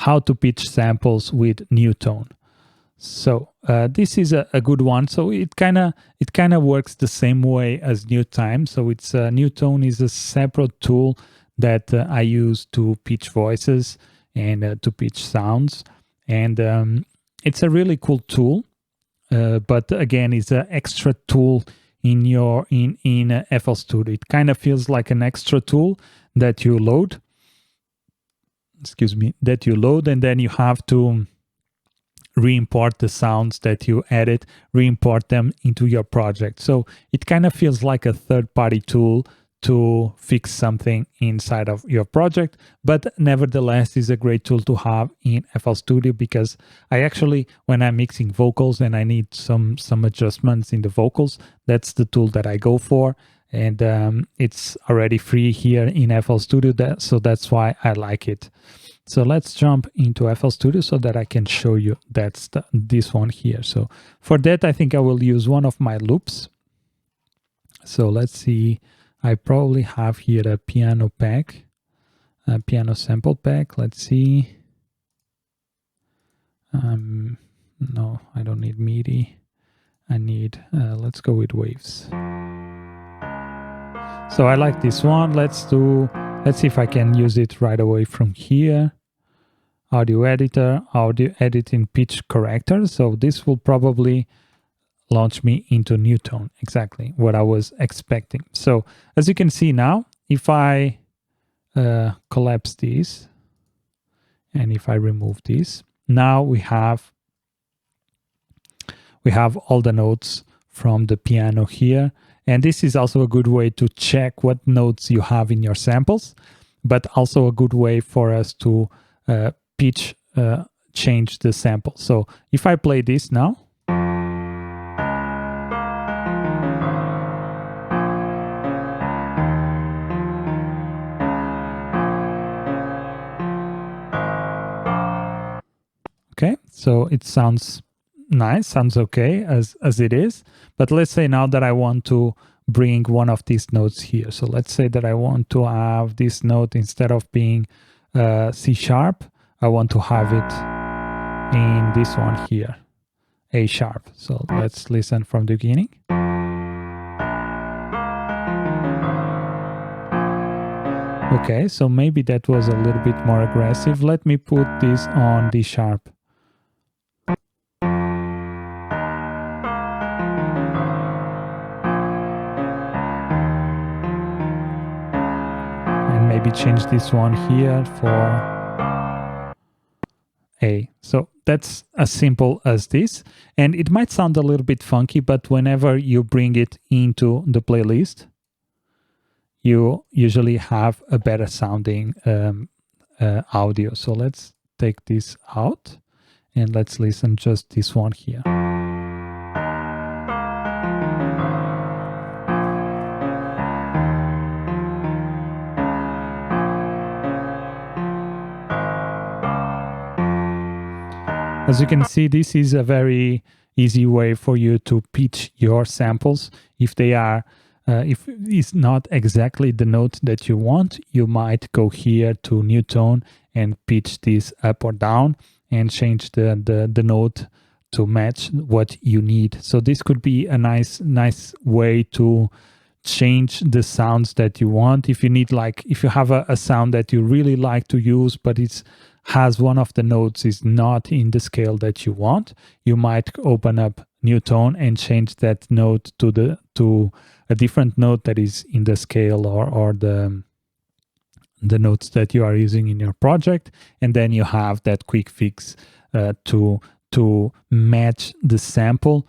how to pitch samples with NewTone. So this is a good one. So it kind of works the same way as NewTime. So it's NewTone is a separate tool that I use to pitch voices and to pitch sounds, and it's a really cool tool. But again, it's an extra tool in your in FL Studio. It kind of feels like an extra tool that you load. Excuse me, that you load, and then you have to re-import the sounds that you edit, re-import them into your project. So it kind of feels like a third-party tool to fix something inside of your project, but nevertheless is a great tool to have in FL Studio, because I actually, when I'm mixing vocals and I need some adjustments in the vocals, that's the tool that I go for, and it's already free here in FL Studio, so that's why I like it. So let's jump into FL Studio so that I can show you this one here. So for that, I think I will use one of my loops. So let's see, I probably have here a piano pack, a piano sample pack. Let's see. No, I don't need MIDI. I need, let's go with waves. So I like this one. Let's see if I can use it right away from here. Audio editor, audio editing pitch corrector. So this will probably launch me into NewTone, exactly what I was expecting. So as you can see now, if I collapse this and if I remove this, now we have all the notes from the piano here. And this is also a good way to check what notes you have in your samples, but also a good way for us to pitch change the sample. So if I play this now, okay, so it sounds nice, sounds okay as it is. But let's say now that I want to bring one of these notes here. So let's say that I want to have this note, instead of being C sharp, I want to have it in this one here, A sharp. So let's listen from the beginning. Okay, so maybe that was a little bit more aggressive. Let me put this on D sharp. And maybe change this one here for A. So that's as simple as this. And it might sound a little bit funky, but whenever you bring it into the playlist, you usually have a better sounding audio. So let's take this out and let's listen just this one here. As you can see, this is a very easy way for you to pitch your samples. If they are, if it's not exactly the note that you want, you might go here to NewTone and pitch this up or down and change the note to match what you need. So this could be a nice way to change the sounds that you want. If you need, like, if you have a sound that you really like to use, but it's has one of the notes is not in the scale that you want, you might open up NewTone and change that note to a different note that is in the scale or the notes that you are using in your project, and then you have that quick fix to match the sample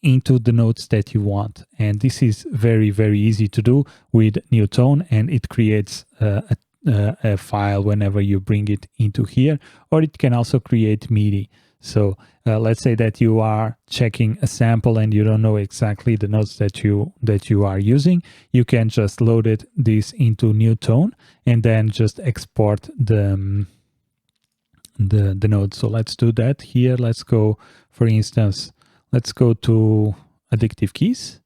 into the notes that you want. And this is very, very easy to do with NewTone, and it creates a file whenever you bring it into here, or it can also create MIDI. So let's say that you are checking a sample and you don't know exactly the notes that you are using. You can just load this into NewTone and then just export the notes. So let's do that here. Let's go, for instance, let's go to Addictive Keys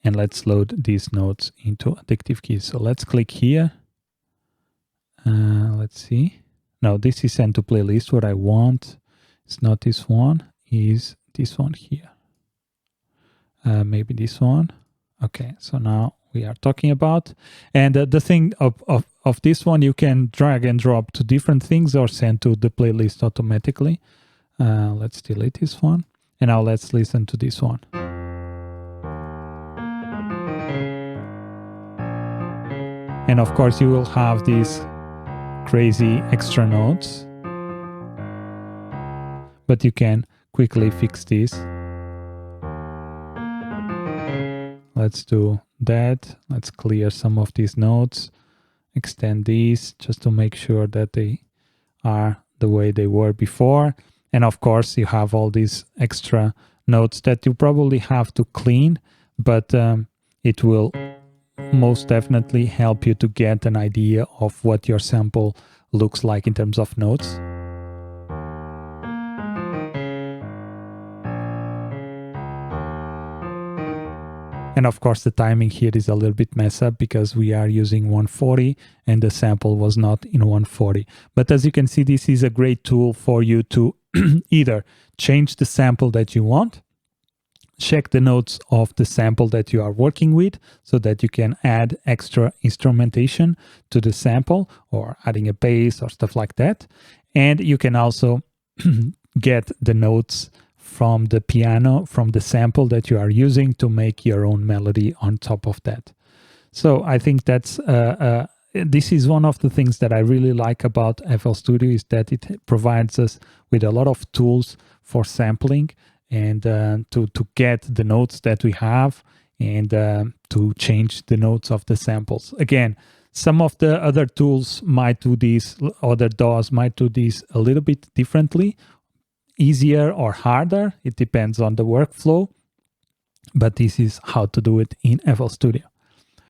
and let's load these notes into Addictive Keys. So let's click here. Let's see. No, this is sent to playlist. What I want is not this one, is this one here. Maybe this one. Okay, so now we are talking about. And the thing of this one, you can drag and drop to different things or send to the playlist automatically. Let's delete this one. And now let's listen to this one. And of course, you will have these crazy extra notes, but you can quickly fix this. Let's do that. Let's clear some of these notes, extend these just to make sure that they are the way they were before. And of course, you have all these extra notes that you probably have to clean, but it will most definitely help you to get an idea of what your sample looks like in terms of notes. And of course, the timing here is a little bit messed up because we are using 140 and the sample was not in 140. But as you can see, this is a great tool for you to either change the sample that you want, check the notes of the sample that you are working with so that you can add extra instrumentation to the sample or adding a bass or stuff like that. And you can also get the notes from the piano, from the sample that you are using to make your own melody on top of that. So I think that's this is one of the things that I really like about FL Studio, is that it provides us with a lot of tools for sampling and to get the notes that we have and to change the notes of the samples. Again, some of the other tools might do this, other DAWs might do this a little bit differently, easier or harder. It depends on the workflow, but this is how to do it in FL Studio.